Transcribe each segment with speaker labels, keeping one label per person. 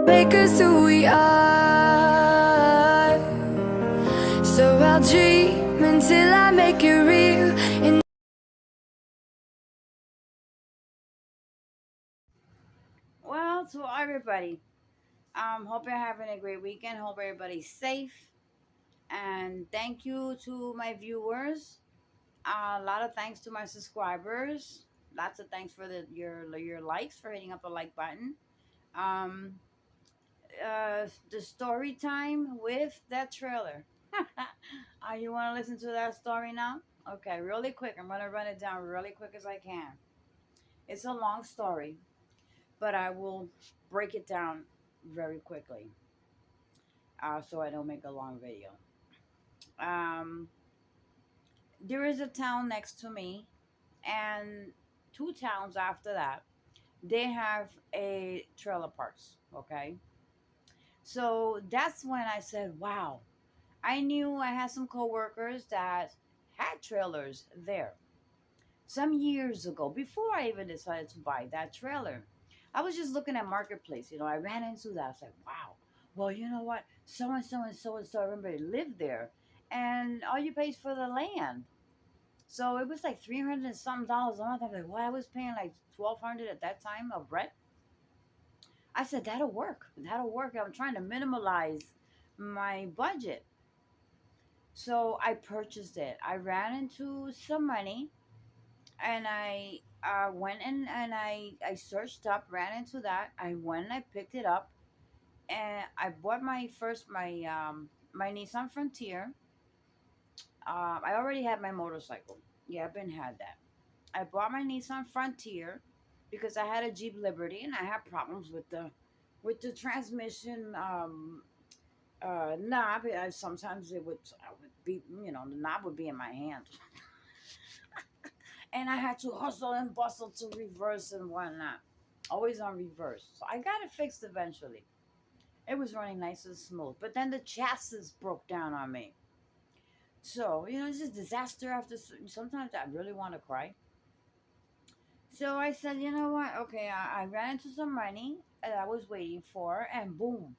Speaker 1: Make us who we are. So I'll dream until I make it real. And
Speaker 2: Well, to everybody, hope you're having a great weekend. Hope everybody's safe. And thank you to my viewers. A lot of thanks to my subscribers. Lots of thanks for your likes, for hitting up the like button. Um, the story time with that trailer. You want to listen to that story now? Okay, really quick. I'm gonna run it down really quick as I can. It's a long story, but I will break it down very quickly, so I don't make a long video. Um, there is a town next to me, and two towns after that, they have a trailer parks. Okay, so that's when I said, "Wow." I knew I had some coworkers that had trailers there some years ago before I even decided to buy that trailer. I was just looking at Marketplace. I ran into that. I was like, wow. Well, you know what? So and so and so and so. I remember they lived there, and all you pay is for the land. So it was like $300 and something dollars a month. I'm like, what? I was paying like 1,200 at that time of rent. I said that'll work. That'll work. I'm trying to minimalize my budget. So I purchased it. I ran into some money, and I went and I searched up, ran into that. I went and I picked it up, and I bought my Nissan Frontier. I already had my motorcycle. Yeah, I've been had that. I bought my Nissan Frontier because I had a Jeep Liberty and I had problems with the transmission knob. Sometimes I would be, the knob would be in my hand. And I had to hustle and bustle to reverse and whatnot. Always on reverse. So I got it fixed eventually. It was running nice and smooth. But then the chassis broke down on me. So, it's just disaster after. Sometimes I really want to cry. So I said, you know what? Okay, I ran into some money that I was waiting for, and boom.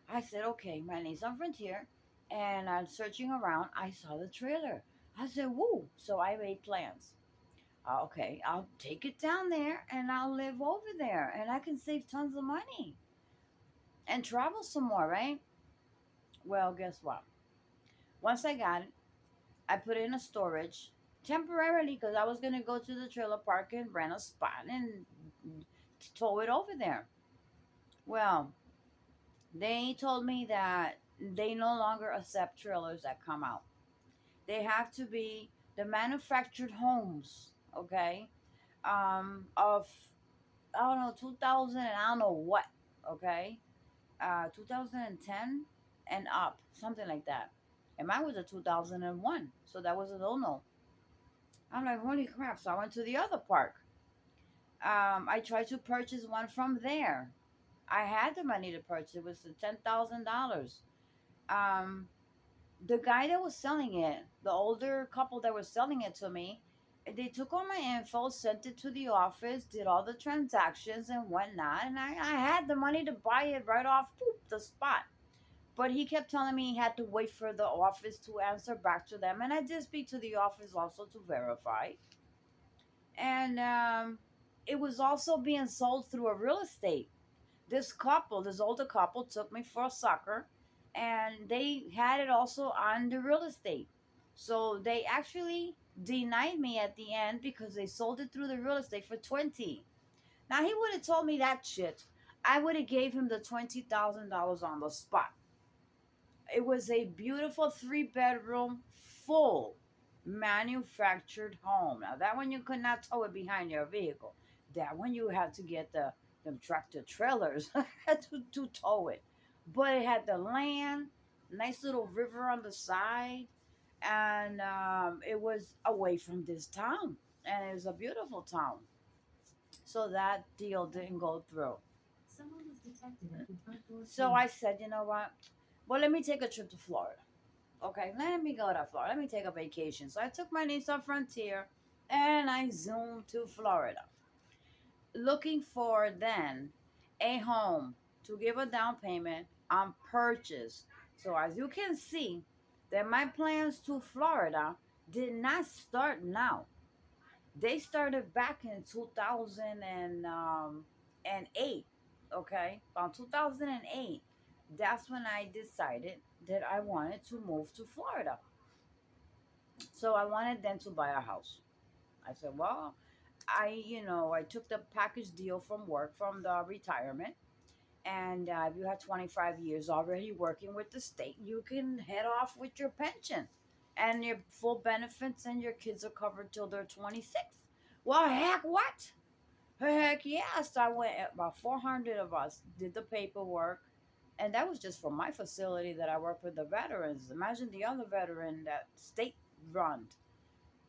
Speaker 2: I said, okay, my name's on Frontier. And I'm searching around. I saw the trailer. I said, woo. So I made plans. Okay, I'll take it down there and I'll live over there and I can save tons of money and travel some more, right? Well, guess what? Once I got it, I put it in a storage temporarily because I was going to go to the trailer park and rent a spot and tow it over there. Well, they told me that they no longer accept trailers that come out. They have to be the manufactured homes, okay, of I don't know, 2000 and I don't know what, okay? 2010 and up, something like that. And mine was a 2001, so that was a no. I'm like, holy crap. So I went to the other park. I tried to purchase one from there. I had the money to purchase it. Was $10,000. Um, the guy that was selling it, the older couple that was selling it to me, they took all my info, sent it to the office, did all the transactions and whatnot, and I had the money to buy it right off the spot. But he kept telling me he had to wait for the office to answer back to them, and I did speak to the office also to verify. And it was also being sold through a real estate. This older couple, took me for a sucker, and they had it also on the real estate. So they actually denied me at the end because they sold it through the real estate for 20. Now he would have told me that shit. I would have gave him the $20,000 on the spot. It was a beautiful 3-bedroom, full manufactured home. Now that one you could not tow it behind your vehicle. That one you had to get them tractor trailers to tow it. But it had the land, nice little river on the side, and it was away from this town. And it was a beautiful town. So that deal didn't go through. So I said, you know what? Well, let me take a trip to Florida. Okay, let me go to Florida. Let me take a vacation. So I took my Nissan Frontier and I zoomed to Florida, looking for then a home to give a down payment on purchase. So as you can see, that my plans to Florida did not start now. They started back in 2008. Okay, from 2008, that's when I decided that I wanted to move to Florida. So I wanted them to buy a house. I said, well, I took the package deal from work from the retirement. And if you have 25 years already working with the state, you can head off with your pension and your full benefits, and your kids are covered till they're 26. Well, heck, what? Heck yes. I went, about 400 of us did the paperwork. And that was just for my facility that I work with the veterans. Imagine the other veteran that state run.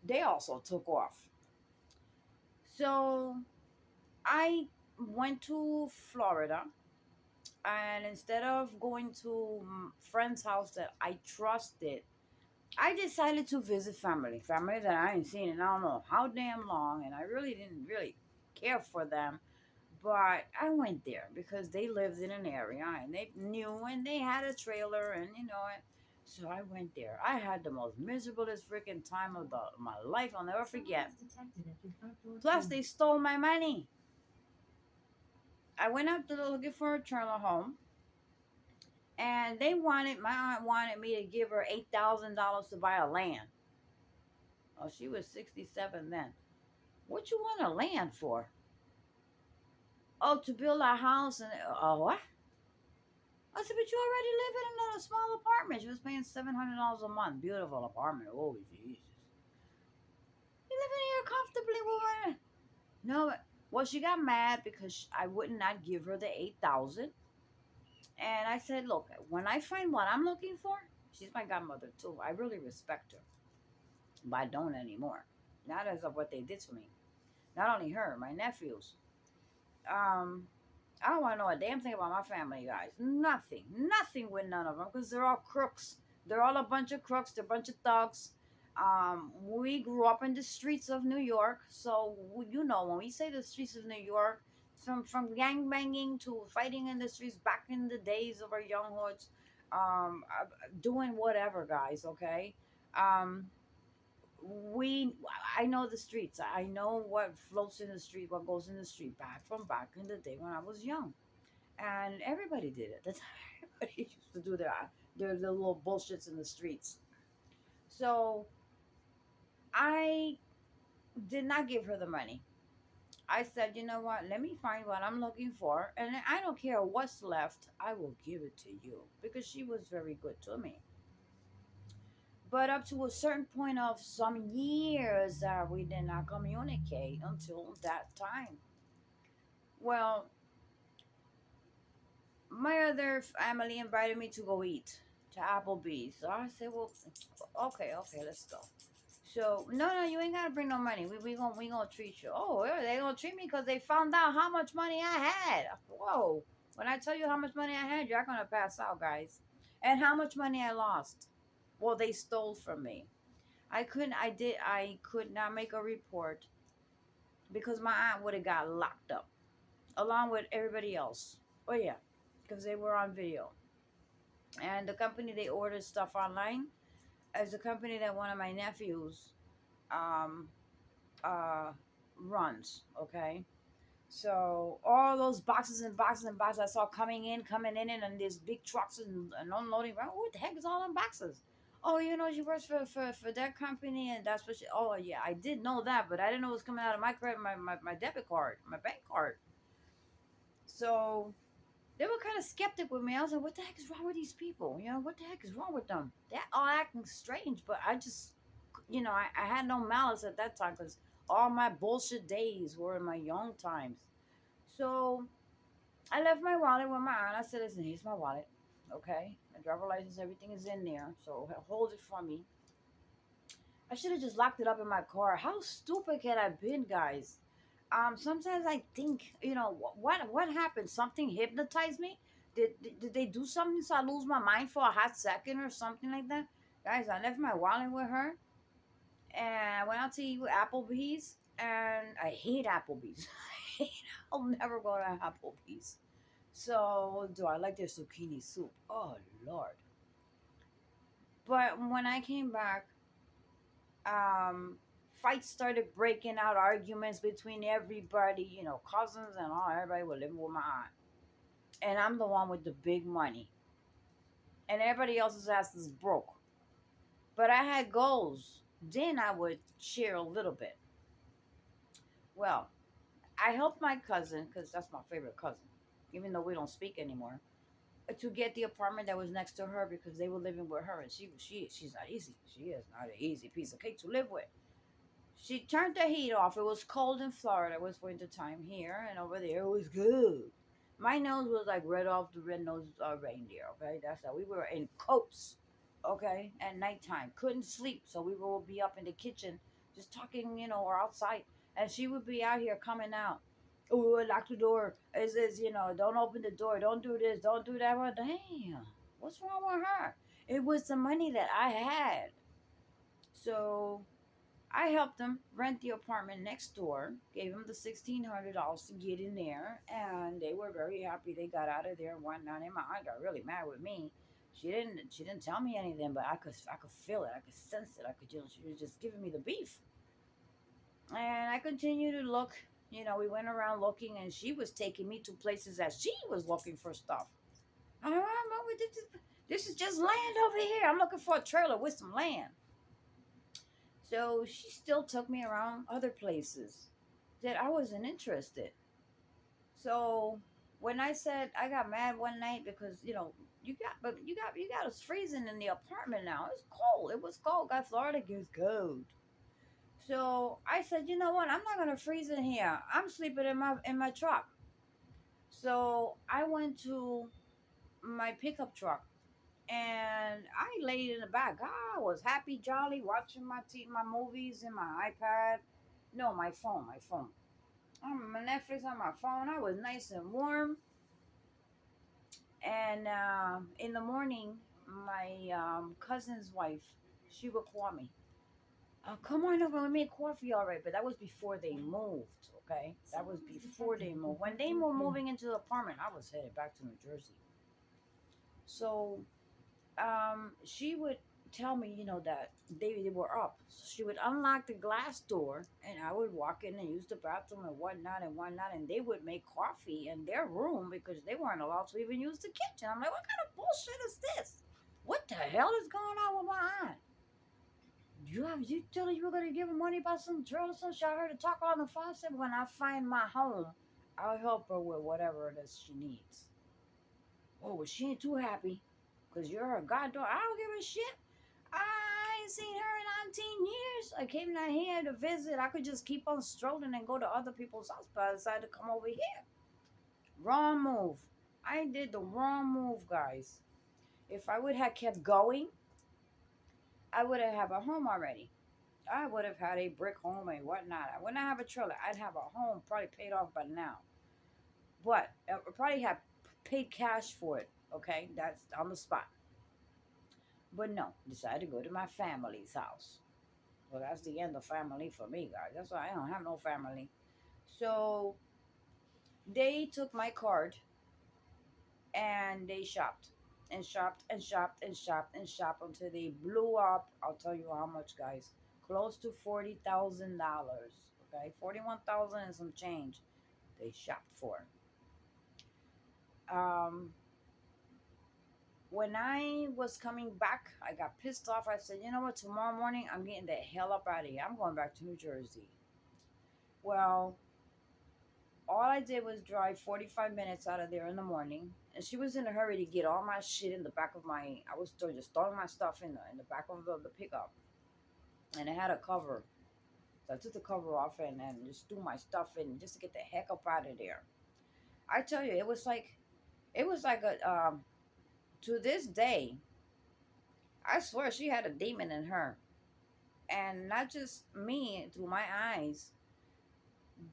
Speaker 2: They also took off. So I went to Florida, and instead of going to friend's house that I trusted, I decided to visit family that I ain't seen in I don't know how damn long, and I really didn't really care for them. But I went there because they lived in an area and they knew, and they had a trailer, and so I went there. I had the most miserablest freaking time of my life. I'll never forget. Plus, they stole my money. I went out to looking for a trailer home, and my aunt wanted me to give her $8,000 to buy a land. Oh, she was 67 then. What you want a land for? Oh, to build a house. And what? I said, but you already live in a small apartment. She was paying $700 a month. Beautiful apartment. Oh, Jesus. You live in here comfortably, woman. No, well, she got mad because I would not give her the 8,000. And I said, look, when I find what I'm looking for, she's my godmother too. I really respect her, but I don't anymore. Not as of what they did to me. Not only her, my nephews. Um, I don't want to know a damn thing about my family, guys. Nothing. Nothing with none of them, because they're all crooks. They're all a bunch of crooks. They're a bunch of thugs. We grew up in the streets of New York. So, when we say the streets of New York, from gang banging to fighting in the streets back in the days of our young hoods, doing whatever, guys, okay? Um, we I know the streets. I know what floats in the street, what goes in the street back in the day when I was young. And everybody did it. That's everybody used to do their little bullshits in the streets. So I did not give her the money. I said, you know what? Let me find what I'm looking for, and I don't care what's left. I will give it to you, because she was very good to me. But up to a certain point of some years, we did not communicate until that time. Well, my other family invited me to go eat to Applebee's. So I said, well, okay, let's go. So no, you ain't gotta bring no money. We gonna treat you. Oh, yeah, they gonna treat me because they found out how much money I had. Whoa! When I tell you how much money I had, you're gonna pass out, guys. And how much money I lost. Well, they stole from me. I could not make a report because my aunt would have got locked up along with everybody else. Oh yeah, because they were on video. And the company they ordered stuff online is a company that one of my nephews um uh runs. Okay, so all those boxes and boxes and boxes I saw coming in, and these big trucks and unloading. What the heck is all them boxes? Oh, she works for that company, and that's what she. Oh yeah, I did know that, but I didn't know it was coming out of my credit, my debit card, my bank card. So they were kind of skeptic with me. I was like, what the heck is wrong with these people? What the heck is wrong with them? They're all acting strange, but I just, I had no malice at that time because all my bullshit days were in my young times. So I left my wallet with my aunt. I said, listen, here's my wallet. Okay. My driver license, everything is in there. So hold it for me. I should have just locked it up in my car. How stupid can I have been, guys? Sometimes I think, what happened? Something hypnotized me? Did they do something so I lose my mind for a hot second or something like that? Guys, I left my wallet with her, and I went out to eat with Applebee's, and I hate Applebee's. I'll never go to Applebee's. So, do I like their zucchini soup? Oh, Lord. But when I came back, um, fights started breaking out, arguments between everybody, cousins and all. Everybody was living with my aunt. And I'm the one with the big money. And everybody else's ass is broke. But I had goals. Then I would share a little bit. Well, I helped my cousin, because that's my favorite cousin, even though we don't speak anymore, to get the apartment that was next to her because they were living with her, and she's not easy. She is not an easy piece of cake to live with. She turned the heat off. It was cold in Florida. It was winter time here, and over there it was good. My nose was like red off the red-nosed reindeer. Okay, that's how we were in coats. Okay, at nighttime, couldn't sleep, so we would be up in the kitchen just talking, or outside, and she would be out here coming out. Oh, we would lock the door. It says, don't open the door, don't do this, don't do that. Well, damn, what's wrong with her? It was the money that I had, so I helped them rent the apartment next door, gave them the $1,600 to get in there, and they were very happy. They got out of there and whatnot. And my aunt got really mad with me. She didn't tell me anything, but I could feel it. I could sense it. I could she was just giving me the beef. And I continued to look. We went around looking, and she was taking me to places that she was looking for stuff. This is just land over here. I'm looking for a trailer with some land. So she still took me around other places that I wasn't interested. So when I said I got mad one night because you got us freezing in the apartment now. It's cold. It was cold. God, Florida gets cold. So I said, you know what? I'm not gonna freeze in here. I'm sleeping in my truck. So I went to my pickup truck and I laid in the back. I was happy, jolly, watching my movies in my iPad. No, my phone. My Netflix on my phone. I was nice and warm. And in the morning, my cousin's wife, she would call me. Come on over and make coffee, all right. But that was before they moved. Okay, that was before they moved. When they were moving into the apartment, I was headed back to New Jersey. So she would tell me, that they were up. So she would unlock the glass door, and I would walk in and use the bathroom and whatnot and whatnot, and they would make coffee in their room because they weren't allowed to even use the kitchen. I'm like, what kind of bullshit is this? What the hell is going on with my aunt? You tell her you were gonna give her money about some drill or some shit. I heard her talk on the phone. I said, when I find my home, I'll help her with whatever it is she needs. Oh, well, she ain't too happy because you're her goddaughter. I don't give a shit. I ain't seen her in 19 years. I came down here to visit. I could just keep on strolling and go to other people's house, but I decided to come over here. Wrong move. I did the wrong move, guys. If I would have kept going, I would have a home already. I would have had a brick home and whatnot. I wouldn't have a trailer. I'd have a home probably paid off by now. But I would probably have paid cash for it. Okay, that's on the spot. But no, decided to go to my family's house. Well, that's the end of family for me, guys. That's why I don't have no family. So they took my card and they shopped and shopped and shopped and shopped and shopped until they blew up. I'll tell you how much, guys. Close to $40,000. Okay, 41,000 and some change. They shopped for. Um, when I was coming back, I got pissed off. I said, you know what? Tomorrow morning, I'm getting the hell up out of here. I'm going back to New Jersey. Well, all I did was drive 45 minutes out of there in the morning. And she was in a hurry to get all my shit in the back of I was just throwing my stuff in the back of the pickup. And it had a cover. So I took the cover off and just threw my stuff in just to get the heck up out of there. I tell you, it was like to this day, I swear she had a demon in her. And not just me through my eyes,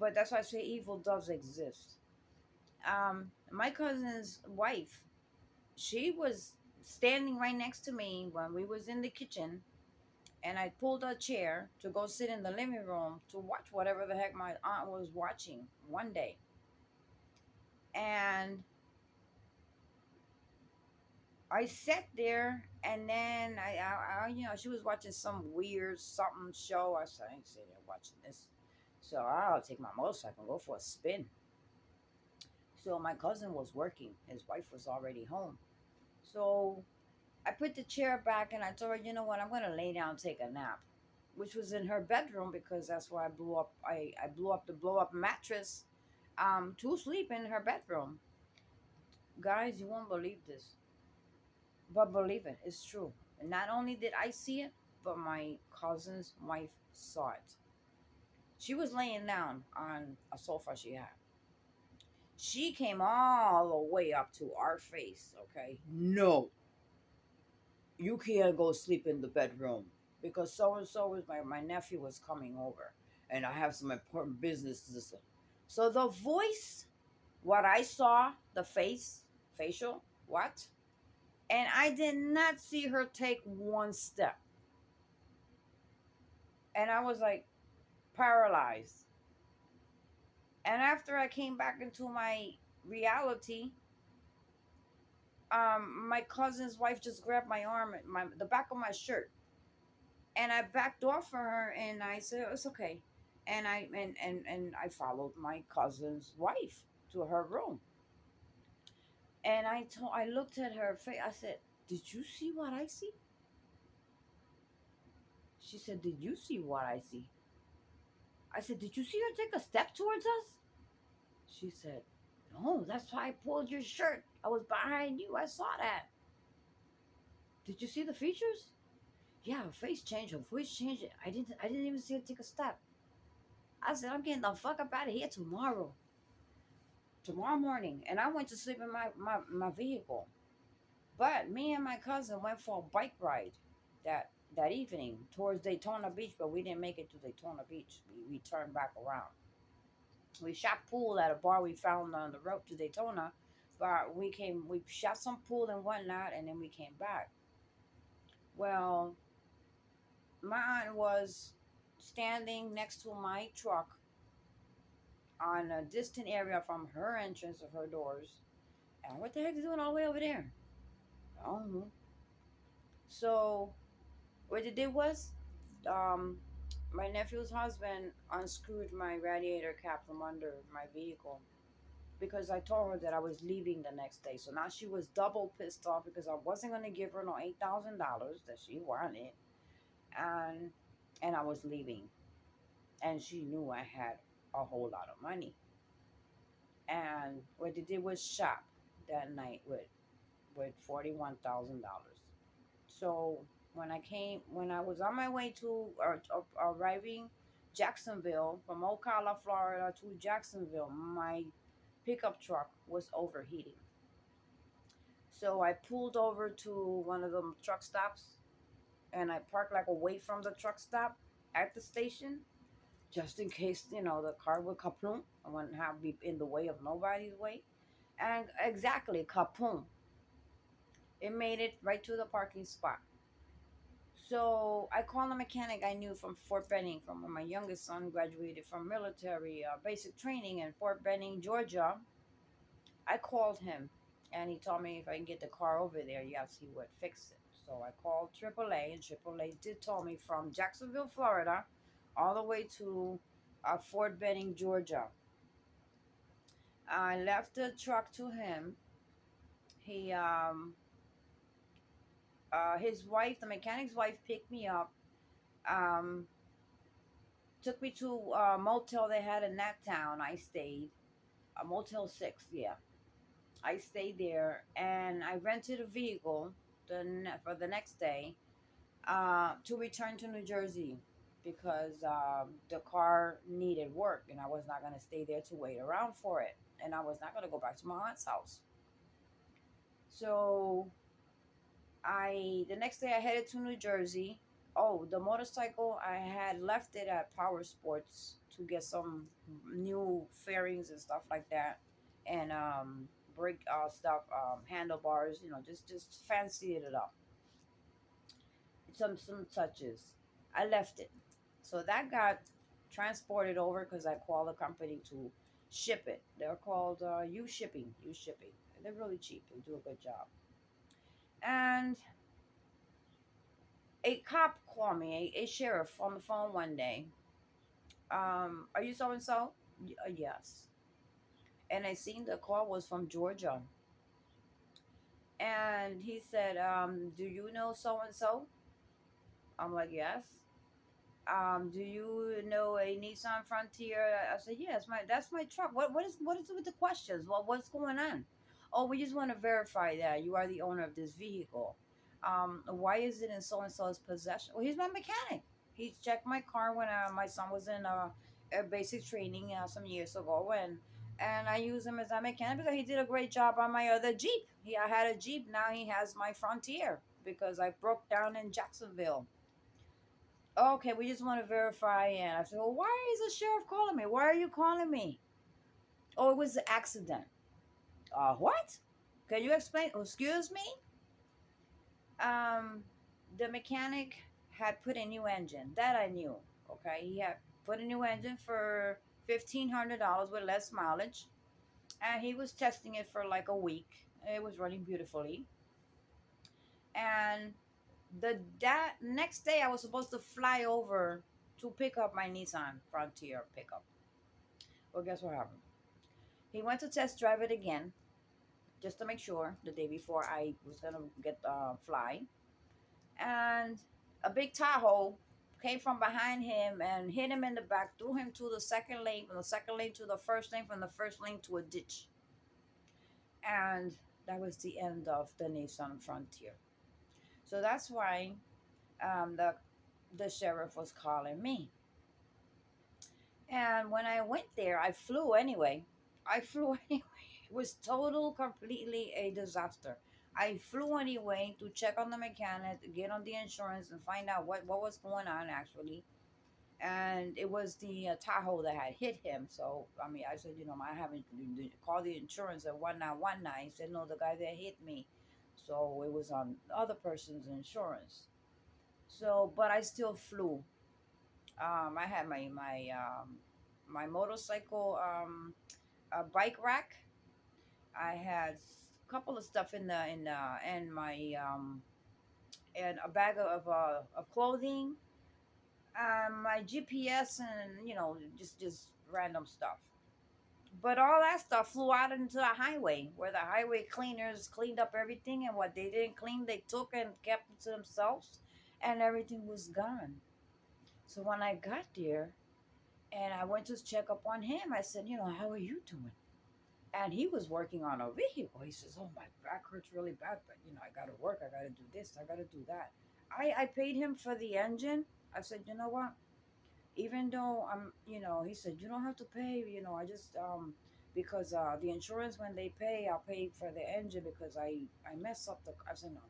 Speaker 2: but that's why I say evil does exist. My cousin's wife, she was standing right next to me when we was in the kitchen, and I pulled a chair to go sit in the living room to watch whatever the heck my aunt was watching one day. And I sat there, and then she was watching some weird something show. I said, I ain't sitting there watching this. So I'll take my motorcycle and go for a spin. So my cousin was working. His wife was already home. So I put the chair back and I told her, you know what, I'm gonna lay down and take a nap. Which was in her bedroom because that's why I blew up the blow up mattress to sleep in her bedroom. Guys, you won't believe this. But believe it, it's true. And not only did I see it, but my cousin's wife saw it. She was laying down on a sofa she had. She came all the way up to our face, okay? No, you can't go sleep in the bedroom because so and so was my nephew was coming over and I have some important business to listen. So the voice, what I saw, the face, facial, what? And I did not see her take one step. And I was like paralyzed. And after I came back into my reality, my cousin's wife just grabbed my arm, the back of my shirt, and I backed off for her, and I said it's okay, and I followed my cousin's wife to her room, and I looked at her face. I said, "Did you see what I see?" She said, "Did you see what I see?" I said, "Did you see her take a step towards us?" She said, "No, that's why I pulled your shirt. I was behind you. I saw that." Did you see the features? Yeah, her face changed, her voice changed. I didn't even see her take a step. I said, I'm getting the fuck up out of here tomorrow. Tomorrow morning. And I went to sleep in my vehicle. But me and my cousin went for a bike ride that evening towards Daytona Beach, but we didn't make it to Daytona Beach. We turned back around. We shot pool at a bar we found on the road to Daytona. But we shot some pool and whatnot, and then we came back. Well, my aunt was standing next to my truck on a distant area from her entrance of her doors. And what the heck is doing all the way over there? I don't know. So what they did was, um, my nephew's husband unscrewed my radiator cap from under my vehicle because I told her that I was leaving the next day. So now she was double pissed off because I wasn't gonna give her no $8,000 that she wanted, and I was leaving, and she knew I had a whole lot of money. And what they did was shop that night with $41,000. So when I was on my way to arriving Jacksonville from Ocala, Florida to Jacksonville, my pickup truck was overheating. So I pulled over to one of the truck stops and I parked like away from the truck stop at the station just in case, the car would kapoom. I wouldn't have be in the way of nobody's way. And exactly, kapoom. It made it right to the parking spot. So I called a mechanic I knew from Fort Benning, from when my youngest son graduated from military basic training in Fort Benning, Georgia. I called him, and he told me if I can get the car over there, yes, he would fix it. So I called AAA, and AAA did tell me from Jacksonville, Florida, all the way to Fort Benning, Georgia. I left the truck to him. He his wife, the mechanic's wife, picked me up. Um, Took me to a motel they had in that town. I stayed, a Motel 6, yeah. I stayed there and I rented a vehicle for the next day to return to New Jersey because the car needed work and I was not going to stay there to wait around for it. And I was not going to go back to my aunt's house. So the next day I headed to New Jersey. Oh, the motorcycle, I had left it at Power Sports to get some new fairings and stuff like that, and brake stuff, handlebars, just fancy it up. Some touches. I left it, so that got transported over because I called a company to ship it. They're called U Shipping. U Shipping. They're really cheap. They do a good job. And a cop called me, a sheriff on the phone one day. Are you so and so? Yes. And I seen the call was from Georgia. And he said, do you know so and so? I'm like, yes. Do you know a Nissan Frontier? I said, yes, that's my truck. What is with the questions? What's going on? Oh, we just want to verify that you are the owner of this vehicle. Why is it in so and so's possession? Well, he's my mechanic. He checked my car when my son was in a basic training some years ago, and I use him as a mechanic because he did a great job on my other Jeep. I had a Jeep. Now he has my Frontier because I broke down in Jacksonville. Okay, we just want to verify. And I said, well, why is the sheriff calling me? Why are you calling me? Oh, it was an accident. What? Can you explain? Oh, excuse me? Um, the mechanic had put a new engine. That I knew. Okay, he had put a new engine for $1,500 with less mileage. And he was testing it for like a week. It was running beautifully. And that next day I was supposed to fly over to pick up my Nissan Frontier pickup. Well, guess what happened? He went to test drive it again, just to make sure the day before I was gonna get fly, and a big Tahoe came from behind him and hit him in the back, threw him to the second lane, from the second lane to the first lane, from the first lane to a ditch, and that was the end of the Nissan Frontier. So that's why the sheriff was calling me. And when I went there, I flew anyway. I flew anyway. It was total, completely a disaster. I flew anyway to check on the mechanic, get on the insurance, and find out what was going on actually. And it was the Tahoe that had hit him. So I mean, I said, I haven't called the insurance at 1919. He said, no, the guy that hit me. So it was on the other person's insurance. So, but I still flew. I had my motorcycle bike rack. I had a couple of stuff in and my and a bag of clothing, my GPS, and just random stuff. But all that stuff flew out into the highway where the highway cleaners cleaned up everything, and what they didn't clean they took and kept it to themselves, and everything was gone. So when I got there and I went to check up on him, I said, how are you doing? And he was working on a vehicle. He says, "Oh, my back hurts really bad, but I got to work. I got to do this. I got to do that." I paid him for the engine. I said, "You know what? Even though he said, "You don't have to pay. I just because the insurance when they pay, I'll pay for the engine because I mess up the." I said, "No,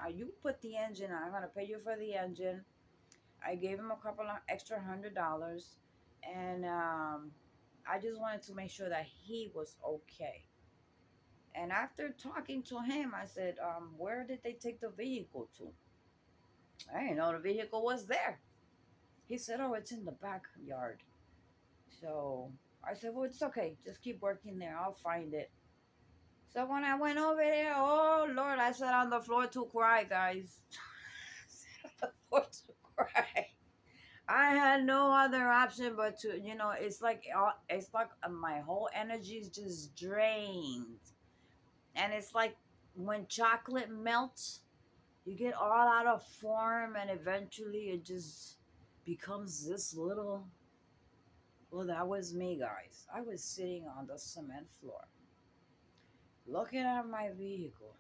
Speaker 2: no. You put the engine. I'm gonna pay you for the engine." I gave him a couple of extra $100, and I just wanted to make sure that he was okay. And after talking to him, I said, where did they take the vehicle to? I didn't know the vehicle was there. He said, oh, it's in the backyard. So I said, well, it's okay. Just keep working there. I'll find it. So when I went over there, oh, Lord, I sat on the floor to cry, guys. I sat on the floor to cry. I had no other option but to, it's like my whole energy is just drained. And it's like when chocolate melts, you get all out of form, and eventually it just becomes this little. Well, that was me, guys. I was sitting on the cement floor looking at my vehicle.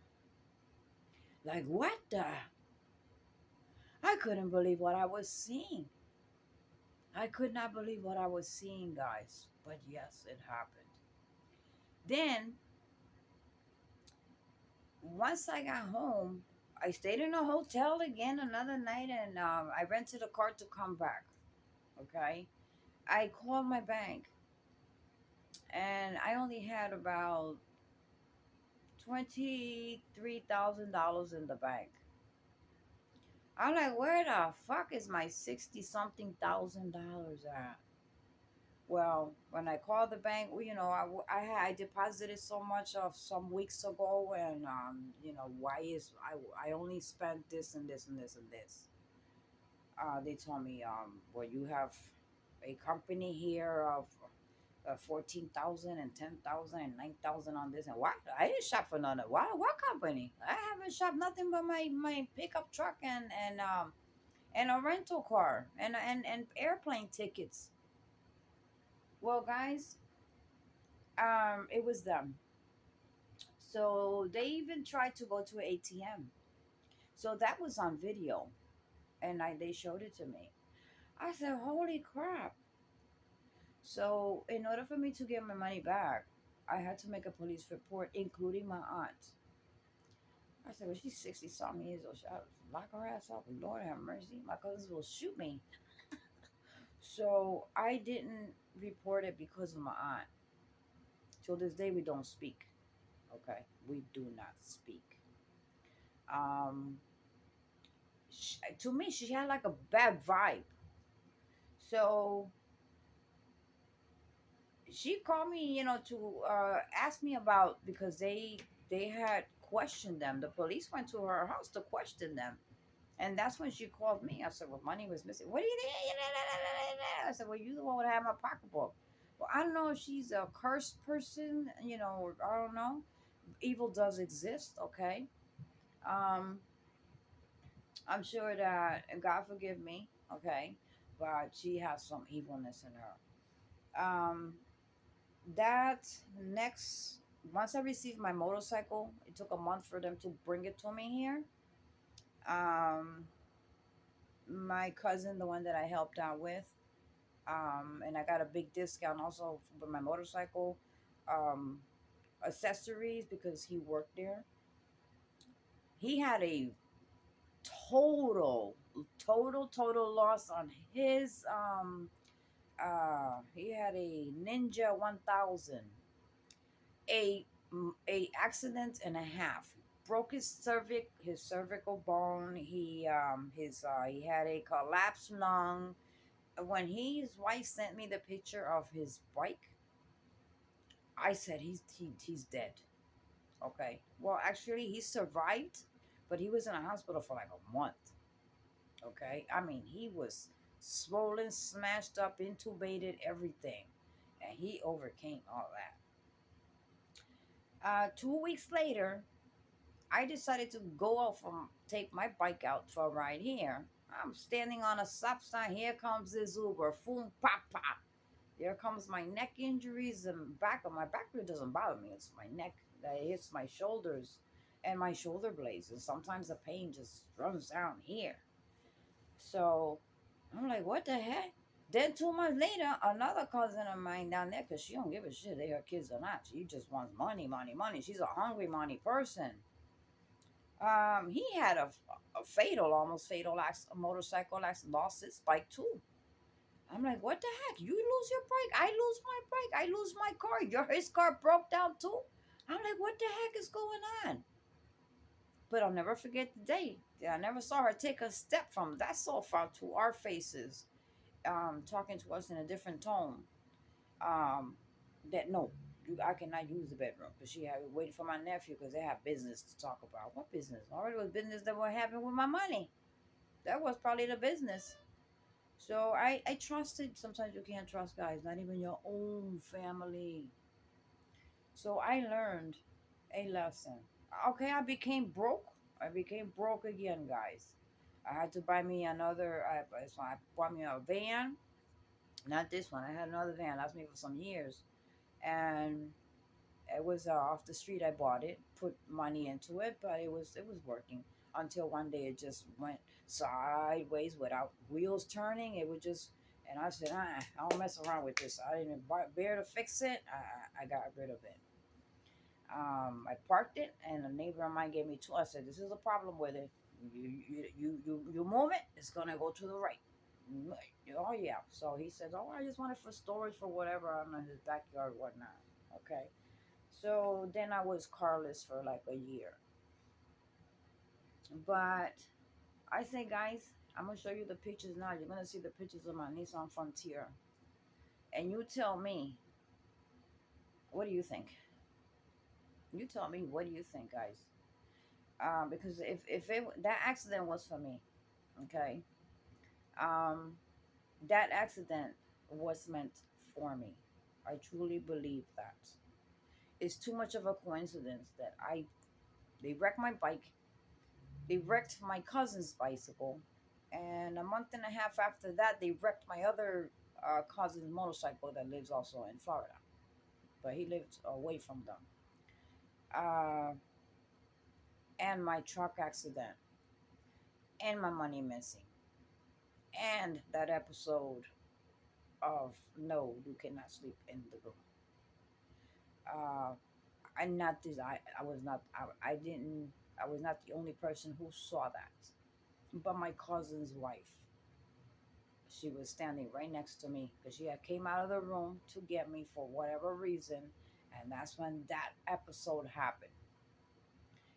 Speaker 2: Like, what the? I couldn't believe what I was seeing. I could not believe what I was seeing, guys. But yes, it happened. Then, once I got home, I stayed in a hotel again another night, and I rented a car to come back. Okay. I called my bank, and I only had about $23,000 in the bank. I'm like, where the fuck is my 60 something thousand dollars at? Well, when I called the bank, well, I deposited so much of some weeks ago, and why is I only spent this and this and this and this. They told me, well, you have a company here of 14,000 and 10,000 and 9,000 on this, and what? I didn't shop for none of what company? I haven't shopped nothing but my pickup truck and a rental car and airplane tickets. Well, guys, it was them. So they even tried to go to an ATM. So that was on video, and they showed it to me. I said, "Holy crap!" So in order for me to get my money back, I had to make a police report, including my aunt. I said, "Well, she's 60 something years old. I'll lock her ass up. Lord have mercy. My cousins will shoot me." So I didn't report it because of my aunt. Till this day, we don't speak. Okay, we do not speak. Um, to me, she had like a bad vibe. So she called me, to ask me about, because they had questioned them. The police went to her house to question them, and that's when she called me. I said, "Well, money was missing. What do you think?" I said, "Well, you the one would have my pocketbook." Well, I don't know if she's a cursed person, or I don't know. Evil does exist, okay. Um, I'm sure that, and God forgive me, okay, but she has some evilness in her. That next, once I received my motorcycle, it took a month for them to bring it to me here. Um, my cousin, the one that I helped out with, and I got a big discount also with my motorcycle um, accessories because he worked there. He had a total, total loss on his. He had a Ninja 1000, a a accident and a half. Broke his cervical bone. He had a collapsed lung. When his wife sent me the picture of his bike, I said he's dead. Okay. Well, actually, he survived, but he was in a hospital for like a month. Okay. I mean, he was swollen, smashed up, intubated, everything, and he overcame all that. 2 weeks later, I decided to go off and take my bike out for a ride here. I'm standing on a stop sign. Here comes this Uber. Boom, pop, pop. There comes my neck injuries and back. Of my back really doesn't bother me. It's my neck that hits my shoulders and my shoulder blades. And sometimes the pain just runs down here. So I'm like, what the heck? Then 2 months later, another cousin of mine down there, because she don't give a shit if her kids or not. She just wants money, money, money. She's a hungry money person. He had a fatal, almost fatal motorcycle accident, lost his bike too. I'm like, what the heck? You lose your bike, I lose my bike, I lose my car. His car broke down too. I'm like, what the heck is going on? But I'll never forget the day. I never saw her take a step from that sofa to our faces, talking to us in a different tone. Um, that no, I cannot use the bedroom because she had waited for my nephew because they have business to talk about. What business? Already was business that were having with my money. That was probably the business. So I trusted. Sometimes you can't trust guys, not even your own family. So I learned a lesson. Okay, I became broke. I became broke again, guys. I had to buy me another. So I bought me a van. Not this one. I had another van. Lasted me for some years, and it was off the street. I bought it, put money into it, but it was working until one day it just went sideways without wheels turning. It would just, and I said, I don't mess around with this. I didn't bear to fix it. I got rid of it. I parked it, and a neighbor of mine gave me two. I said, "This is a problem with it. You move it. It's gonna go to the right." Oh yeah. So he says, "Oh, I just want it for storage for whatever I don't know, his backyard, whatnot." Okay. So then I was carless for like a year. But I say, guys, I'm gonna show you the pictures now. You're gonna see the pictures of my Nissan Frontier. And you tell me, what do you think? You tell me, what do you think, guys? Because if that accident was for me, okay, um, that accident was meant for me. I truly believe that. It's too much of a coincidence that they wrecked my bike, they wrecked my cousin's bicycle, and a month and a half after that, they wrecked my other cousin's motorcycle that lives also in Florida, but he lived away from them. Uh, and my truck accident, and my money missing, and that episode of no, you cannot sleep in the room. Uh, I'm not this. I was not. I didn't. I was not the only person who saw that. But my cousin's wife, she was standing right next to me because she had came out of the room to get me for whatever reason, and that's when that episode happened.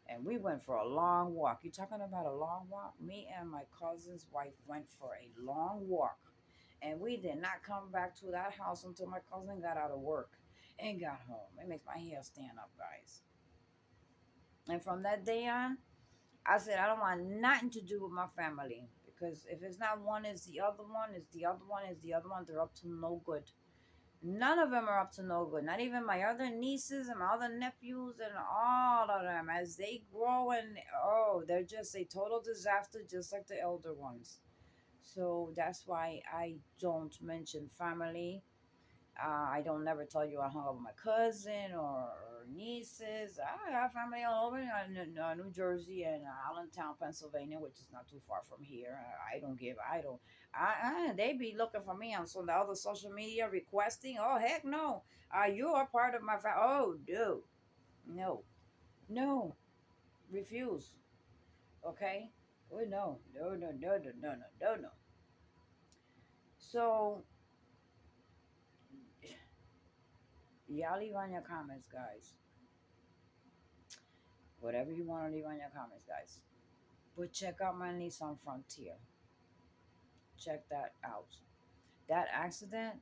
Speaker 2: And we went for a long walk. You talking about a long walk? Me and my cousin's wife went for a long walk, and we did not come back to that house until my cousin got out of work and got home. It makes my hair stand up, guys. And from that day on, I said I don't want nothing to do with my family because if it's not one, it's the other one. It's the other one. It's the other one. They're up to no good. None of them are up to no good. Not even my other nieces and my other nephews and all of them. As they grow and oh, they're just a total disaster, just like the elder ones. So that's why I don't mention family. I don't never tell you I hung out with my cousin or nieces. I have family all over New Jersey and Allentown, Pennsylvania, which is not too far from here. I don't give. I don't. They be looking for me on some the other social media requesting. Oh heck no! You are part of my family. Oh dude, no, no, refuse. Okay. Oh no, no, no, no, no, no, no, no, no. So y'all leave on your comments, guys. Whatever you want to leave on your comments, guys. But check out my Nissan Frontier. Check that out. That accident,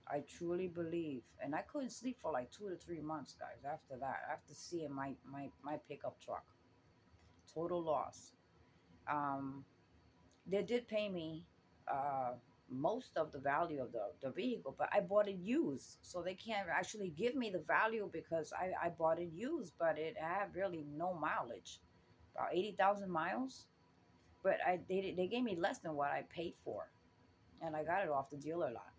Speaker 2: I truly believe, and I couldn't sleep for like 2 to 3 months, guys. After that, after seeing my pickup truck, total loss. Um, they did pay me uh most of the value of the vehicle, but I bought it used, so they can't actually give me the value because I bought it used, but it had really no mileage, about 80,000 miles. But they gave me less than what I paid for, and I got it off the dealer lot.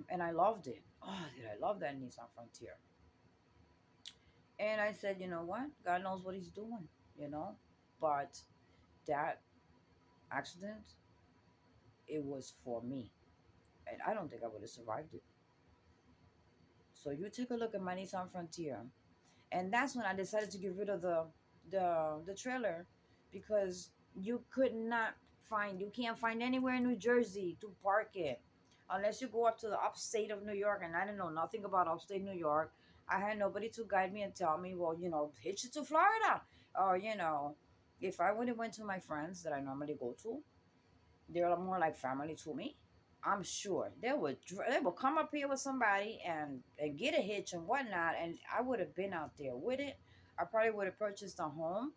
Speaker 2: And I loved it. Oh, did I love that Nissan Frontier? And I said, you know what? God knows what He's doing, you know. But that accident, it was for me, and I don't think I would have survived it. So you take a look at my Nissan Frontier, and that's when I decided to get rid of the trailer because you could not find you can't find anywhere in New Jersey to park it unless you go up to the upstate of New York, and I didn't know nothing about upstate New York. I had nobody to guide me and tell me, well, hitch it to Florida, or if I would have went to my friends that I normally go to, they're more like family to me. I'm sure they would come up here with somebody and get a hitch and whatnot, and I would have been out there with it. I probably would have purchased a home.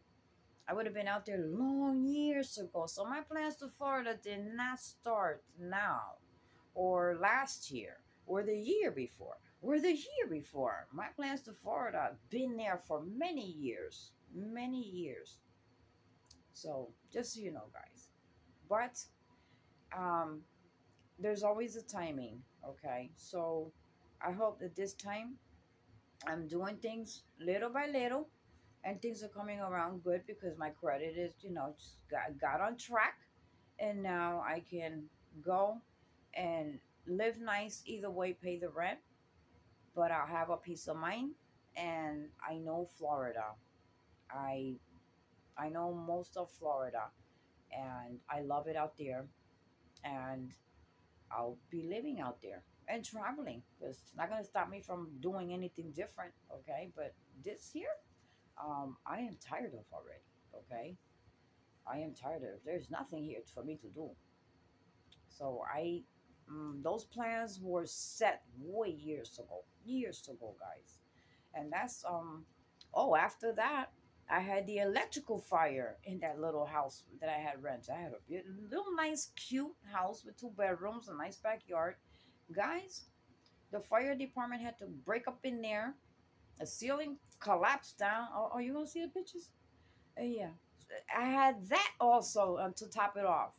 Speaker 2: I would have been out there long years ago. So my plans to Florida did not start now, or last year, or the year before, or the year before. My plans to Florida have been there for many years, many years. So just so you know, guys. But um, there's always a timing, okay? So I hope that this time I'm doing things little by little and things are coming around good because my credit is, just got on track, and now I can go and live nice either way, pay the rent, but I'll have a peace of mind. And I know Florida. I I know most of Florida, and I love it out there, and I'll be living out there and traveling because it's not going to stop me from doing anything different. Okay. But this year, I am tired of already. Okay. I am tired of, there's nothing here for me to do. So I Those plans were set way years ago, guys. And that's oh, after that, I had the electrical fire in that little house that I had rented. I had a little nice, cute house with 2 bedrooms, a nice backyard. Guys, the fire department had to break up in there. The ceiling collapsed down. Oh, you gonna see the pictures? Yeah, I had that also to top it off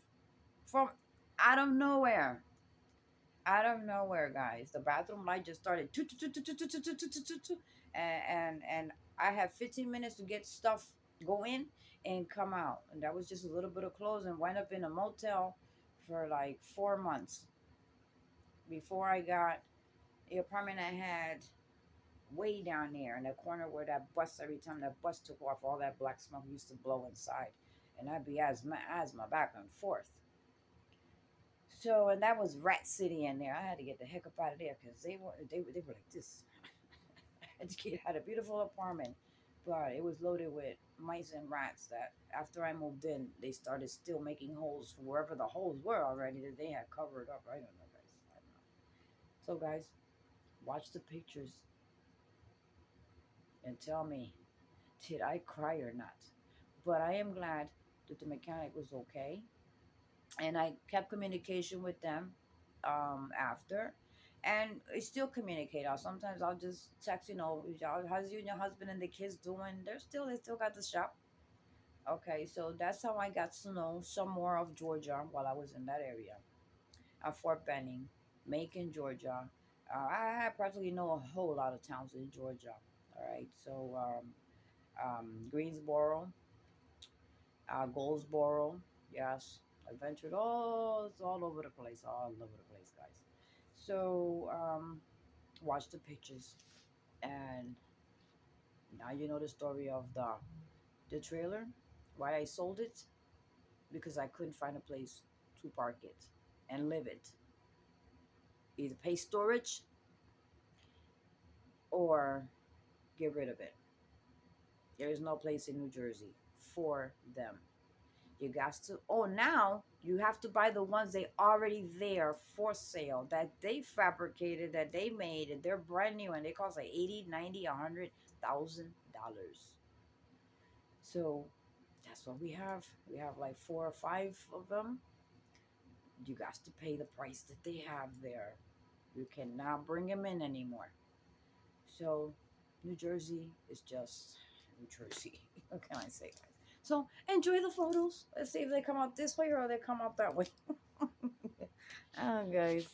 Speaker 2: from out of nowhere. Out of nowhere, guys, the bathroom light just started and I had 15 minutes to get stuff go in and come out, and that was just a little bit of clothes, and wind up in a motel for like 4 months before I got the apartment I had way down there in the corner where that bus, every time that bus took off, all that black smoke used to blow inside, and I'd be asthma back and forth. So, and that was Rat City in there. I had to get the heck up out of there because they were like this. I had to get had a beautiful apartment, but it was loaded with mice and rats. That after I moved in, they started still making holes wherever the holes were already that they had covered up. I don't know, guys. I don't know. So, guys, watch the pictures and tell me, did I cry or not? But I am glad that the mechanic was okay, and I kept communication with them after, and I still communicate. Sometimes I'll just text, how's you and your husband and the kids doing? They still got the shop. Okay, so that's how I got to know some more of Georgia while I was in that area. At Fort Benning, Macon, Georgia. I practically know a whole lot of towns in Georgia. All right, so Greensboro, Goldsboro, yes. I ventured all over the place, guys. So watch the pictures, and now you know the story of the trailer. Why I sold it? Because I couldn't find a place to park it and live it. Either pay storage or get rid of it. There is no place in New Jersey for them. You got to, oh, now you have to buy the ones they already there for sale that they fabricated, that they made, and they're brand new and they cost like 80, 90, $100,000. So that's what we have. We have like 4 or 5 of them. You got to pay the price that they have there. You cannot bring them in anymore. So New Jersey is just New Jersey. What can I say, guys? So enjoy the photos. Let's see if they come out this way or they come out that way. Oh, guys.